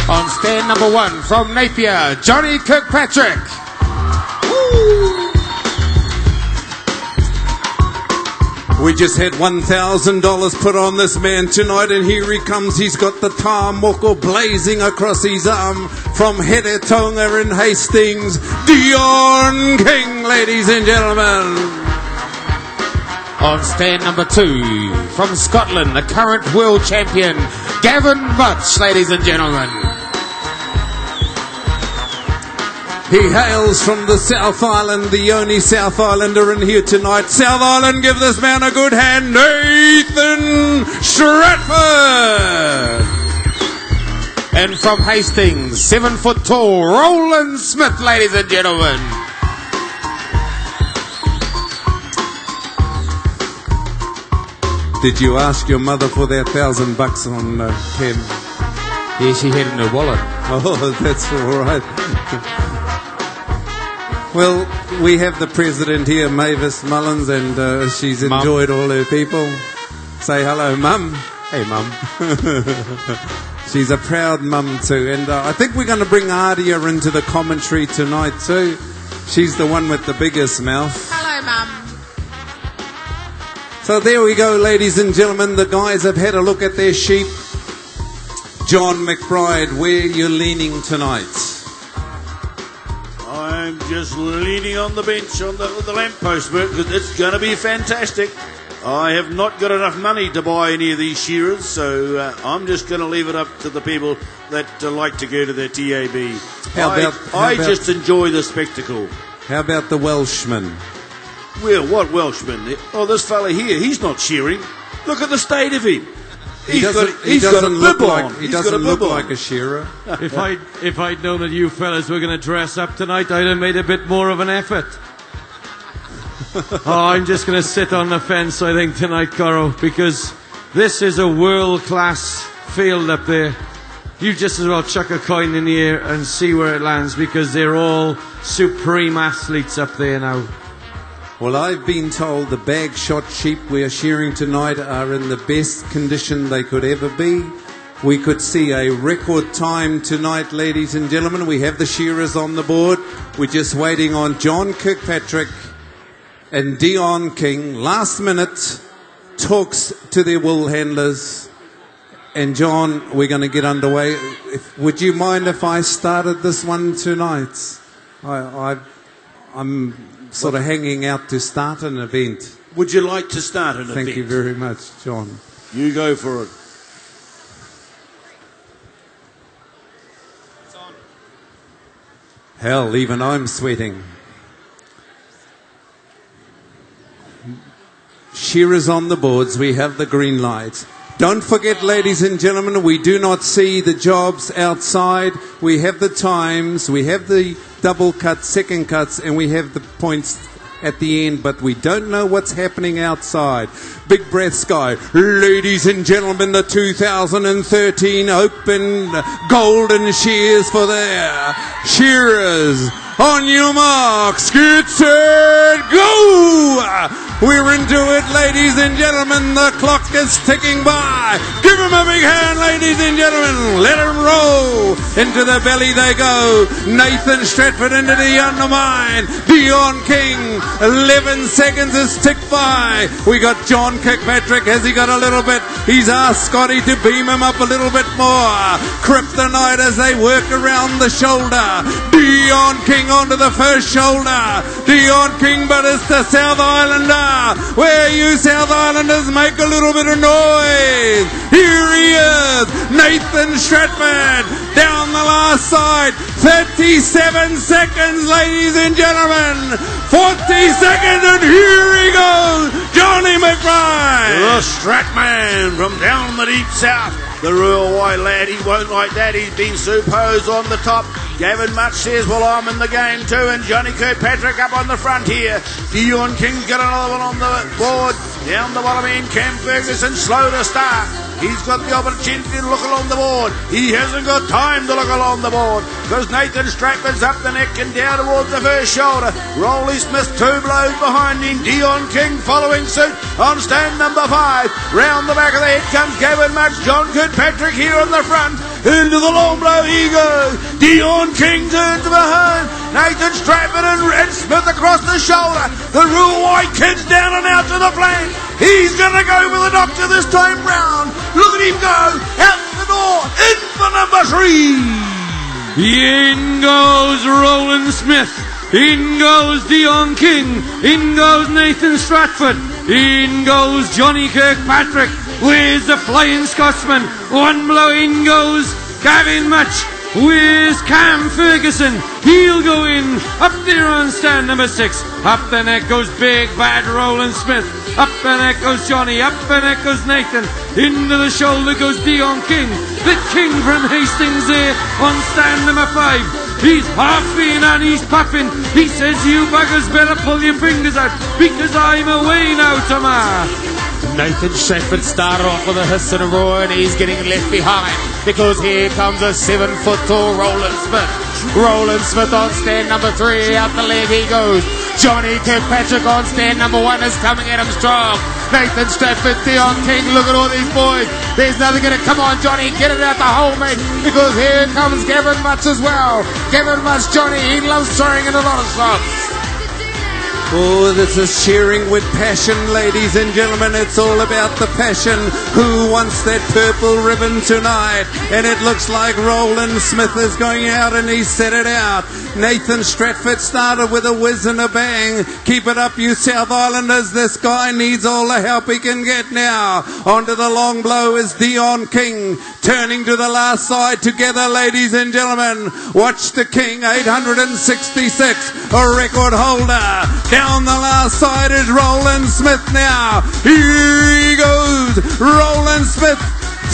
On stand number 1 from Napier, Johnny Kirkpatrick. Woo! We just had $1,000 put on this man tonight, and here he comes. He's got the tā-moko blazing across his arm from Heretonga in Hastings. Dion King, ladies and gentlemen. On stand number 2 from Scotland, the current world champion, Gavin Butch, ladies and gentlemen. He hails from the South Island, the only South Islander in here tonight. South Island, give this man a good hand, Nathan Stratford. And from Hastings, 7 foot tall, Roland Smith, ladies and gentlemen. Did you ask your mother for that $1,000 on Kim? Yeah, she had it in her wallet. Oh, that's all right. Well, we have the president here, Mavis Mullins, and she's enjoyed all her people. Say hello, Mum. Hey, Mum. She's a proud mum too, and I think we're going to bring Adia into the commentary tonight too. She's the one with the biggest mouth. Hello, Mum. So there we go, ladies and gentlemen. The guys have had a look at their sheep. John McBride, where are you leaning tonight? I'm just leaning on the bench on the lamppost, because it's going to be fantastic. I have not got enough money to buy any of these shearers, so I'm just going to leave it up to the people that like to go to their TAB. I just enjoy the spectacle. How about the Welshman? Well, what Welshman? Oh, this fella here, he's not shearing. Look at the state of him. He doesn't look like a shearer. If I'd known that you fellas were going to dress up tonight, I'd have made a bit more of an effort. I'm just going to sit on the fence, I think, tonight, Coro, because this is a world-class field up there. You just as well chuck a coin in the air and see where it lands, because they're all supreme athletes up there now. Well, I've been told the bag shot sheep we are shearing tonight are in the best condition they could ever be. We could see a record time tonight, ladies and gentlemen. We have the shearers on the board. We're just waiting on John Kirkpatrick and Dion King. Last minute talks to their wool handlers. And John, we're going to get underway. Would you mind if I started this one tonight? I'm sort of hanging out to start an event. Would you like to start an event? Thank you very much, John. You go for it. It's on. Hell, even I'm sweating. Shearers on the boards, we have the green light. Don't forget, ladies and gentlemen, we do not see the jobs outside. We have the times, we have the double cuts, second cuts, and we have the points at the end, but we don't know what's happening outside. Big breath sky. Ladies and gentlemen, the 2013 Open Goldenshears for their shearers. On your marks, get set, go! We're into it, ladies and gentlemen. The clock is ticking by. Give them a big hand, ladies and gentlemen. Let them roll. Into the belly they go. Nathan Stratford into the undermine. Dion King, 11 seconds is ticked by. We got John Kirkpatrick. Has he got a little bit? He's asked Scotty to beam him up a little bit more. Kryptonite as they work around the shoulder. Dion King onto the first shoulder. Dion King, but it's the South Islander. Where you South Islanders make a little bit of noise. Here he is, Nathan Stratford, down the last side. 37 seconds, ladies and gentlemen. 40 seconds, and here he goes, Johnny McBride. The Stratman from down the deep south. The real white lad, he won't like that. He's been supposed on the top. Gavin Much says, well, I'm in the game too. And Johnny Kirkpatrick up on the front here. Dion King's got another one on the board. Down the bottom end, Cam Ferguson slow to start. He's got the opportunity to look along the board. He hasn't got time to look along the board because Nathan Stratford's up the neck and down towards the first shoulder. Rolly Smith 2 blows behind him. Dion King following suit on stand number 5. Round the back of the head comes Gavin Much. John Kirkpatrick here on the front. Into the long blow he goes. Dion King turns behind. Nathan Stratford and Smith across the shoulder. The Real White Kid's down and out to the flank. He's going to go with the doctor this time round. Look at him go. Out the door. In for number 3. In goes Roland Smith. In goes Dion King. In goes Nathan Stratford. In goes Johnny Kirkpatrick. Where's the Flying Scotsman? One blow. In goes Gavin Much. Where's Cam Ferguson? He'll go in. Up there on stand number 6. Up the neck goes Big Bad Roland Smith. Up the neck goes Johnny. Up the neck goes Nathan. Into the shoulder goes Dion King. The King from Hastings there on stand number 5. He's huffing and he's puffing. He says, you buggers better pull your fingers out because I'm away now, Tama. Nathan Stratford started off with a hiss and a roar, and he's getting left behind because here comes a 7-foot tall Roland Smith. Roland Smith on stand number 3, out the leg he goes. Johnny Kirkpatrick on stand number 1 is coming at him strong. Nathan Stratford, Dion King, look at all these boys. There's nothing in it. Come on, Johnny, get it out the hole, mate, because here comes Gavin Much as well. Gavin Much, Johnny, he loves throwing in a lot of shots. Oh, this is Shearing with passion, ladies and gentlemen. It's all about the passion. Who wants that purple ribbon tonight? And it looks like Roland Smith is going out, and he's set it out. Nathan Stratford started with a whiz and a bang. Keep it up, you South Islanders. This guy needs all the help he can get now. Onto the long blow is Dion King. Turning to the last side together, ladies and gentlemen. Watch the King, 866, a record holder. Down the last side is Roland Smith now. Here he goes. Roland Smith.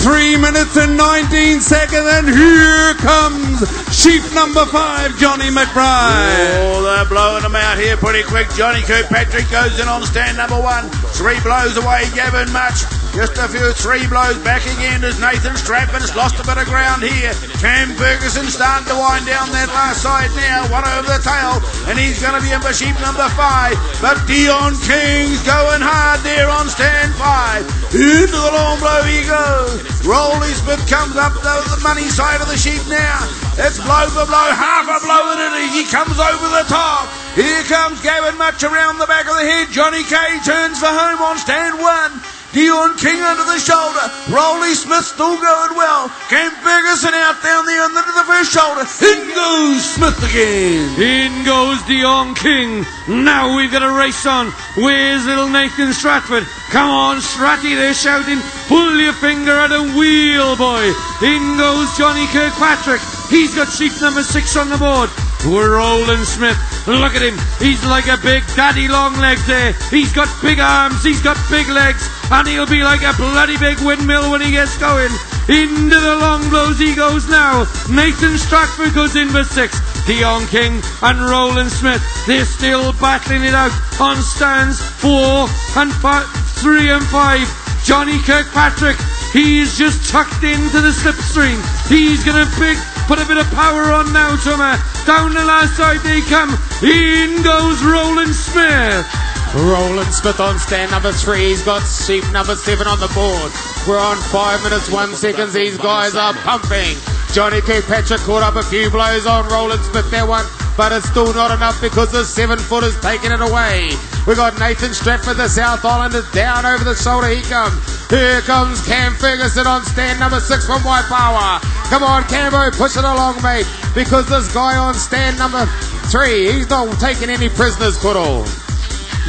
3 minutes and 19 seconds, and here comes sheep number 5, Johnny McBride. Oh, they're blowing them out here pretty quick. Johnny Kirkpatrick goes in on stand number 1. 3 blows away, Gavin Much. Just a few 3 blows back again as Nathan Stratford's lost a bit of ground here. Cam Ferguson starting to wind down that last side now. One over the tail, and he's going to be in for sheep number 5. But Dion King's going hard there on stand 5. Into the long blow he goes. Rolly Smith comes up the money side of the sheep now. It's blow for blow, half a blow in it. He comes over the top. Here comes Gavin Much around the back of the head. Johnny K turns for home on stand 1. Dion King under the shoulder. Rolly Smith still going well. Cam Ferguson out down there under the first shoulder. In goes Smith again. In goes Dion King. Now we've got a race on. Where's little Nathan Stratford? Come on, Stratty, they're shouting. Pull your finger out and wheel, boy. In goes Johnny Kirkpatrick. He's got sheep number 6 on the board. Roland Smith, look at him. He's like a big daddy long legs there. He's got big arms, he's got big legs, and he'll be like a bloody big windmill when he gets going. Into the long blows he goes now. Nathan Stratford goes in for 6. Dion King and Roland Smith, they're still battling it out on stands 4 and 3 and 5. Johnny Kirkpatrick, he's just tucked into the slipstream. He's going to put a bit of power on now, Tuma. Down the last side they come. In goes Roland Smith. Roland Smith on stand number 3. He's got sheep number 7 on the board. We're on 5 minutes 1 seconds. These guys are pumping. Johnny Kirkpatrick caught up a few blows on Roland Smith that one, but it's still not enough because the 7-footer's taking it away. We got Nathan Stratford, the South Islanders, down over the shoulder. He comes. Here comes Cam Ferguson on stand number 6 from White Power. Come on, Cambo, push it along, mate, because this guy on stand number 3, he's not taking any prisoners, Kuro.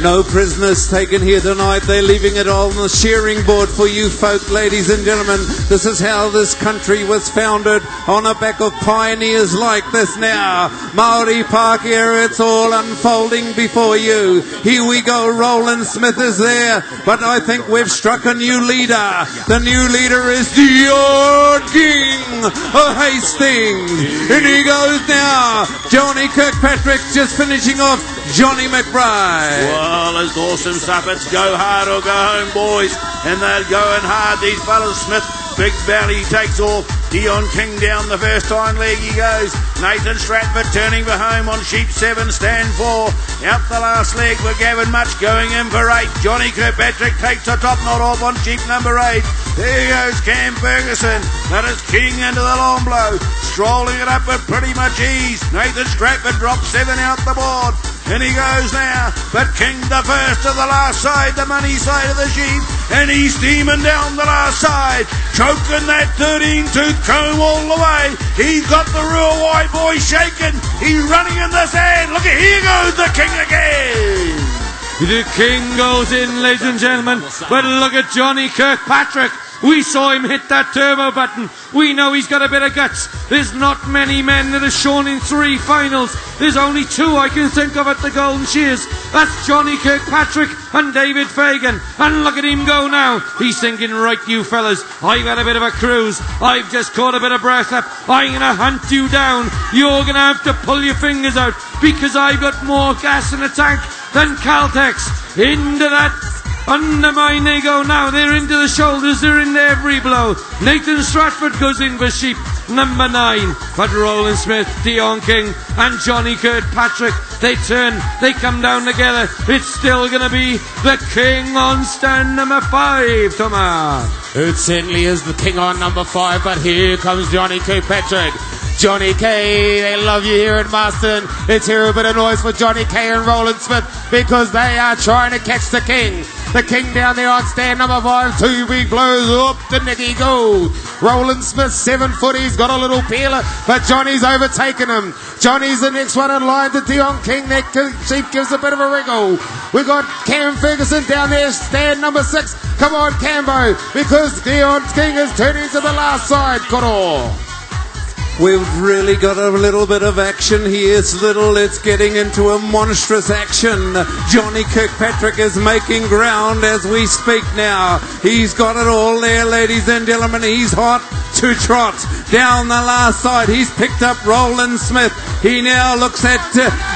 No prisoners taken here tonight. They're leaving it all on the shearing board for you folk, ladies and gentlemen. This is how this country was founded, on the back of pioneers like this now. Maori Park here, it's all unfolding before you. Here we go, Roland Smith is there, but I think we've struck a new leader. The new leader is Dion King of Hastings. And he goes now. Johnny Kirkpatrick just finishing off Johnny McBride. Well, it's awesome stuff. It's go hard or go home, boys. And they're going hard, these fellas. Smith, big bounty, takes off. Dion King down the first hind leg he goes. Nathan Stratford turning for home on sheep 7, stand 4. Out the last leg for Gavin Much going in for 8. Johnny Kirkpatrick takes the top knot off on sheep number 8. There goes Cam Ferguson. That is King into the long blow. Strolling it up with pretty much ease. Nathan Stratford drops 7 out the board. And he goes now, but King the first to the last side, the money side of the sheep, and he's steaming down the last side, choking that 13-tooth comb all the way. He's got the real white boy shaking. He's running in the sand. Look, here goes the King again. The King goes in, ladies and gentlemen, but look at Johnny Kirkpatrick. We saw him hit that turbo button. We know he's got a bit of guts. There's not many men that have shown in 3 finals. There's only 2 I can think of at the Goldenshears. That's Johnny Kirkpatrick and David Fagan. And look at him go now. He's thinking, right, you fellas, I've had a bit of a cruise. I've just caught a bit of breath up. I'm going to hunt you down. You're going to have to pull your fingers out because I've got more gas in the tank than Caltex. Into that undermine they go now. They're into the shoulders. They're into every blow. Nathan Stratford goes in for sheep number 9. But Roland Smith, Dion King and Johnny Kirkpatrick, they turn. They come down together. It's still going to be the King on stand number 5, Thomas. It certainly is the King on number 5, but here comes Johnny Kirkpatrick. Johnny K, they love you here in Marston. Let's hear a bit of noise for Johnny K and Roland Smith because they are trying to catch the King. The King down there on stand number 5. 2 big blows up the neck he goes. Roland Smith, 7 foot. He's got a little peeler, but Johnny's overtaken him. Johnny's the next one in line to Dion King. That sheep gives a bit of a wriggle. We got Cam Ferguson down there, stand number 6. Come on, Cambo, because Dion King is turning to the last side. Koro. We've really got a little bit of action here. It's getting into a monstrous action. Johnny Kirkpatrick is making ground as we speak now. He's got it all there, ladies and gentlemen. He's hot to trot. Down the last side, he's picked up Roland Smith. He now looks at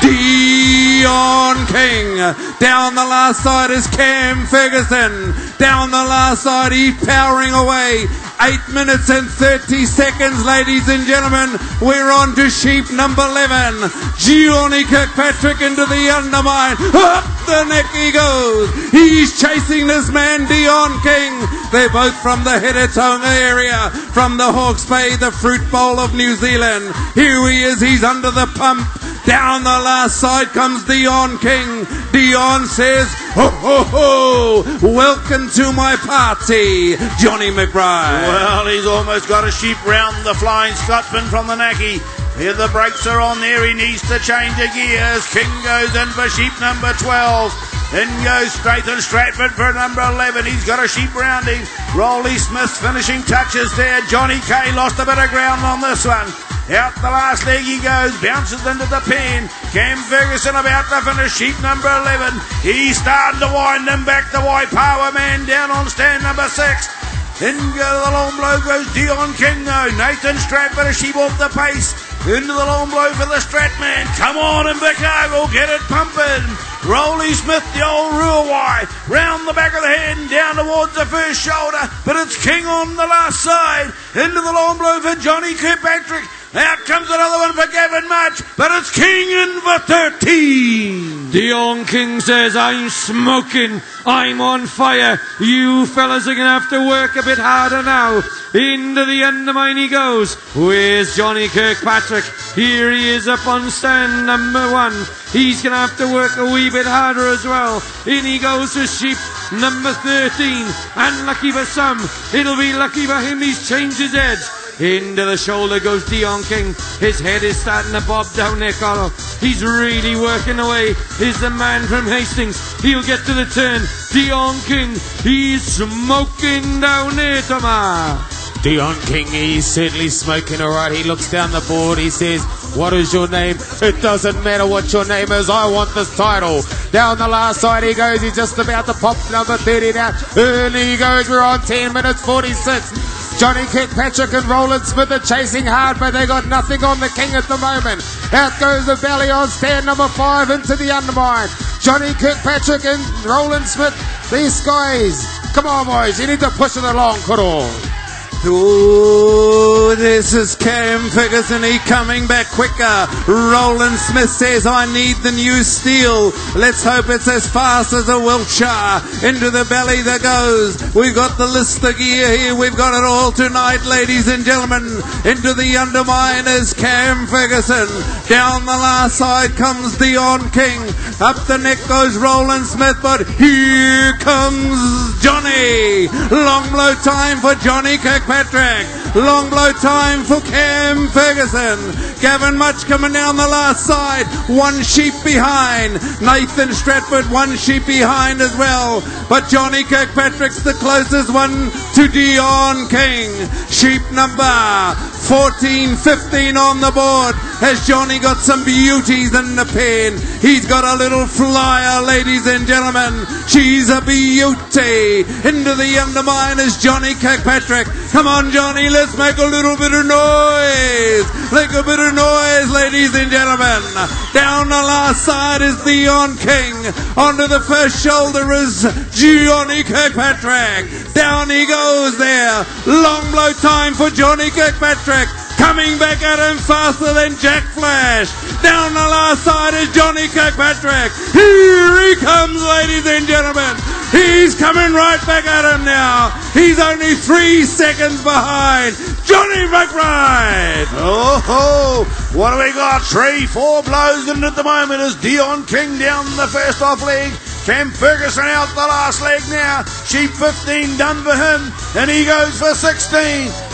Dion King. Down the last side is Cam Ferguson. Down the last side, he's powering away. 8 minutes and 30 seconds, ladies and gentlemen. We're on to sheep number 11. Johnny Kirkpatrick into the undermine. Up the neck he goes. He's chasing this man, Dion King. They're both from the Hedatonga area, from the Hawke's Bay, the Fruit Bowl of New Zealand. Here he is. He's under the pump. Down the last side comes Dion King. Dion says, ho, ho, ho, welcome to my party, Johnny McBride. Well, he's almost got a sheep round the Flying Scotsman from the Naki. Here the brakes are on there. He needs to change the gears. King goes in for sheep number 12. Then goes Nathan Stratford for number 11. He's got a sheep round him. Rolly Smith's finishing touches there. Johnny K lost a bit of ground on this one. Out the last leg he goes, bounces into the pen. Cam Ferguson about to finish sheep number 11. He's starting to wind him back. The white power man down on stand number 6. Then the long blow goes Dion King though. Nathan Stratford, a sheep off the pace. Into the long blow for the Strat man. Come on, Invercargill, get it pumping. Rolly Smith, the old Ruawai, round the back of the head and down towards the first shoulder. But it's King on the last side. Into the long blow for Johnny Kirkpatrick. Out comes another one for Gavin Much, but it's King in for 13. Dion King says, I'm smoking, I'm on fire. You fellas are going to have to work a bit harder now. Into the undermine he goes. Where's Johnny Kirkpatrick? Here he is up on stand number 1. He's going to have to work a wee bit harder as well. In he goes to sheep number 13. And lucky for some, it'll be lucky for him, he's changed his head. Into the shoulder goes Dion King. His head is starting to bob down there, Carlo. He's really working away. He's the man from Hastings. He'll get to the turn. Dion King, he's smoking down there, Thomas. Dion King, he's certainly smoking alright. He looks down the board. He says, what is your name? It doesn't matter what your name is. I want this title. Down the last side he goes. He's just about to pop number 30 down. Early he goes. We're on 10 minutes 46. Johnny Kirkpatrick and Roland Smith are chasing hard, but they got nothing on the King at the moment. Out goes the belly on stand number 5 into the undermine. Johnny Kirkpatrick and Roland Smith, these guys. Come on, boys, you need to push it along, Kuro. Oh, this is Cam Ferguson, he coming back quicker. Roland Smith says, I need the new steel. Let's hope it's as fast as a Wiltshire. Into the belly there goes. We've got the Lister gear here. We've got it all tonight, ladies and gentlemen. Into the undermine is Cam Ferguson. Down the last side comes Dion King. Up the neck goes Roland Smith, but here comes Johnny. Long blow time for Johnny Kirkpatrick. Long blow time for Cam Ferguson. Gavin Much coming down the last side. One sheep behind. Nathan Stratford, one sheep behind as well. But Johnny Kirkpatrick's the closest one to Dion King. Sheep number 14, 15 on the board. Has Johnny got some beauties in the pen? He's got a little flyer, ladies and gentlemen. She's a beauty. Into the undermine is Johnny Kirkpatrick. Come on, Johnny, let's make a little bit of noise. Make a bit of noise, ladies and gentlemen. Down the last side is Dion King. Onto the first shoulder is Johnny Kirkpatrick. Down he goes there. Long blow time for Johnny Kirkpatrick. Coming back at him faster than Jack Flash. Down the last side is Johnny Kirkpatrick. Here he comes, ladies and gentlemen. He's coming right back at him now. He's only 3 seconds behind Johnny McBride. Oh, what do we got? 3-4 blows in at the moment as Dion King down the first off leg. Cam Ferguson out the last leg now. Sheep 15 done for him, and he goes for 16.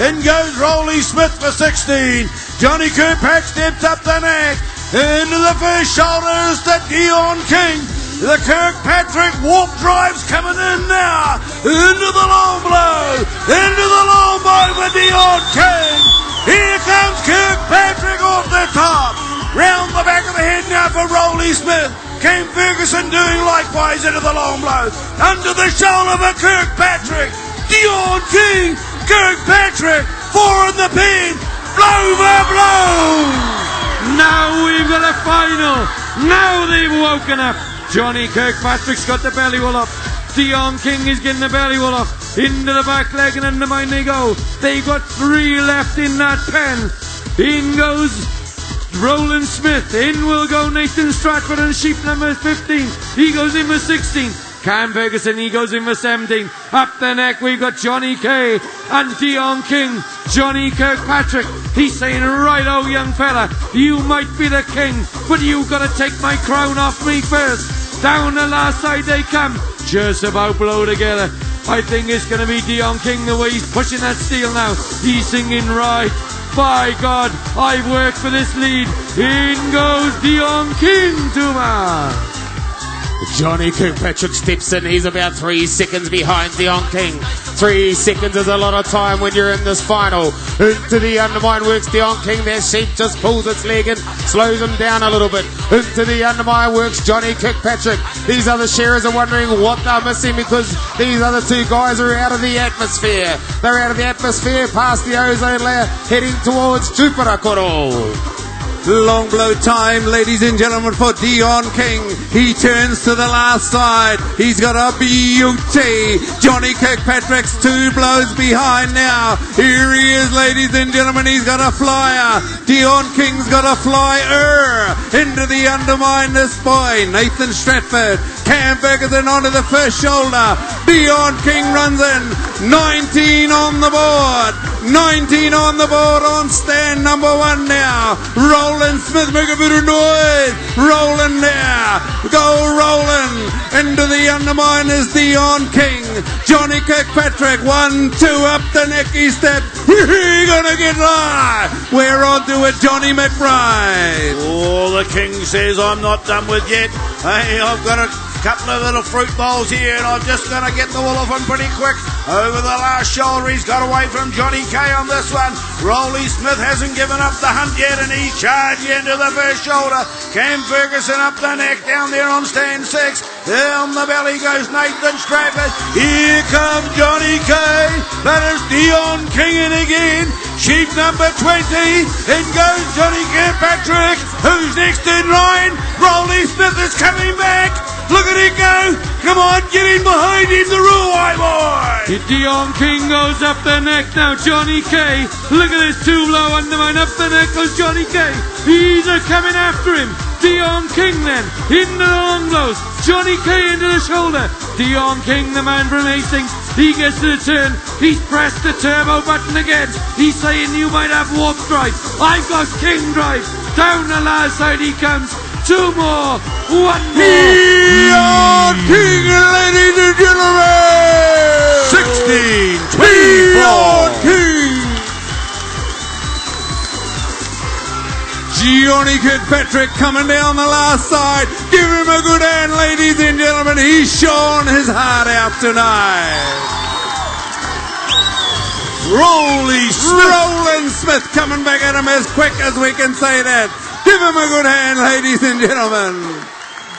In goes Rolly Smith for 16. Johnny Kirkpatrick steps up the neck. Into the first shoulders to Dion King. The Kirkpatrick walk drive's coming in now. Into the long blow. Into the long blow for Dion King. Here comes Kirkpatrick off the top. Round the back of the head now for Rolly Smith. Cam Ferguson doing likewise into the long blow. Under the shoulder for Kirkpatrick. Dion King. Kirkpatrick. 4 in the pin. Blow for blow. Now we've got a final. Now they've woken up. Johnny Kirkpatrick's got the belly wool up. Dion King is getting the belly wool up. Into the back leg and undermine they go. They've got 3 left in that pen. In goes Roland Smith. In will go Nathan Stratford and sheep number 15. He goes in for 16. Cam Ferguson, he goes in for 17. Up the neck, we've got Johnny K and Dion King. Johnny Kirkpatrick, he's saying, right, oh young fella, you might be the king, but you've got to take my crown off me first. Down the last side they come, just about blow together. I think it's going to be Dion King the way he's pushing that steel now. He's singing, right, by God, I've worked for this lead. In goes Dion King, Tuma. Johnny Kirkpatrick steps in. He's about 3 seconds behind Dion King. 3 seconds is a lot of time when you're in this final. Into the undermine works Dion King. Their sheep just pulls its leg in, slows him down a little bit. Into the undermine works Johnny Kirkpatrick. These other sharers are wondering what they're missing because these other 2 guys are out of the atmosphere. They're out of the atmosphere past the ozone layer heading towards Tuparakoro. Long blow time, ladies and gentlemen, for Dion King. He turns to the last side. He's got a beauty. Johnny Kirkpatrick's 2 blows behind now. Here he is, ladies and gentlemen. He's got a flyer. Dion King's got a flyer. Into the undermine this boy. Nathan Stratford. Cam Ferguson onto the first shoulder. Dion King runs in. 19 on the board. 19 on the board on stand number 1 now. Roland Smith, make a bit of noise. Roland there. Go Roland. Into the undermine is Dion King. Johnny Kirkpatrick, 1, 2 up the neck he steps. He's gonna get live. We're on to it, Johnny McBride. Oh, the King says I'm not done with yet. Hey, I've got to Couple of little fruit bowls here, and I'm just going to get the wool off him pretty quick. Over the last shoulder, he's got away from Johnny K on this one. Rolly Smith hasn't given up the hunt yet, and he's charging into the first shoulder. Cam Ferguson up the neck, down there on stand 6. Down the belly goes Nathan Stratford. Here comes Johnny K. That is Dion King in again. Sheep number 20. In goes Johnny Kirkpatrick. Who's next in line? Rolly Smith is coming back. Look at him go. Come on, get in behind him, the Ruai boy. Dion King goes up the neck now, Johnny K. Look at this two low undermine. Up the neck goes Johnny K. He's coming after him. Dion King then, into the long blows. Johnny K into the shoulder. Dion King, the man from Hastings. He gets to the turn. He's pressed the turbo button again. He's saying you might have warp drive. I've got King drive. Down the last side he comes. Two more. One more. Dion King, ladies and gentlemen. 16-24. Dion King. Johnny Kirkpatrick coming down the last side. Give him a good hand, ladies and gentlemen. He's shown his heart out tonight. Roland Smith coming back at him as quick as we can say that. Give him a good hand, ladies and gentlemen.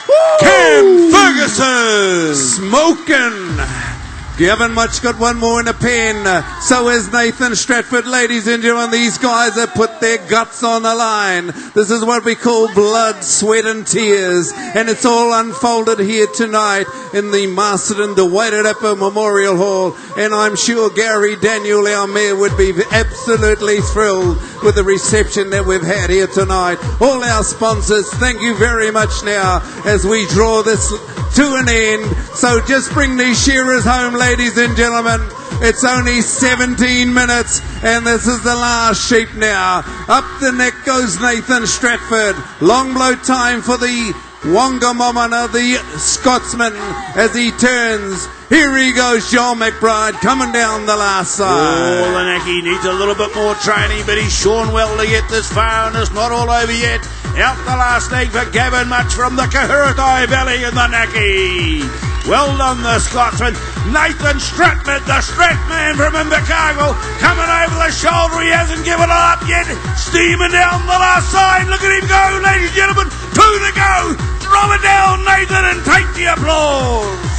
Woo! Cam Ferguson. Smoking. Gavin Much got one more in the pen. So is Nathan Stratford. Ladies and gentlemen, these guys have put their guts on the line. This is what we call blood, sweat and tears. And it's all unfolded here tonight in the Masterton Dewaidadappa Memorial Hall. And I'm sure Gary Daniel, our mayor, would be absolutely thrilled with the reception that we've had here tonight. All our sponsors, thank you very much now as we draw this to an end. So just bring these shearers home, ladies and gentlemen. It's only 17 minutes and this is the last sheep now. Up the neck goes Nathan Stratford. Long blow time for the Wangamomana, the Scotsman, as he turns. Here he goes, John McBride, coming down the last side. Oh, Lanaki needs a little bit more training, but he's shown well to get this far, and it's not all over yet. Out the last leg for Gavin Much from the Kahuratai Valley in the Naki. Well done, the Scotsman. Nathan Stratford, the Stratman from Invercargill, coming over the shoulder. He hasn't given it up yet. Steaming down the last side. Look at him go, ladies and gentlemen. 2 to go. Throw it down, Nathan, and take the applause.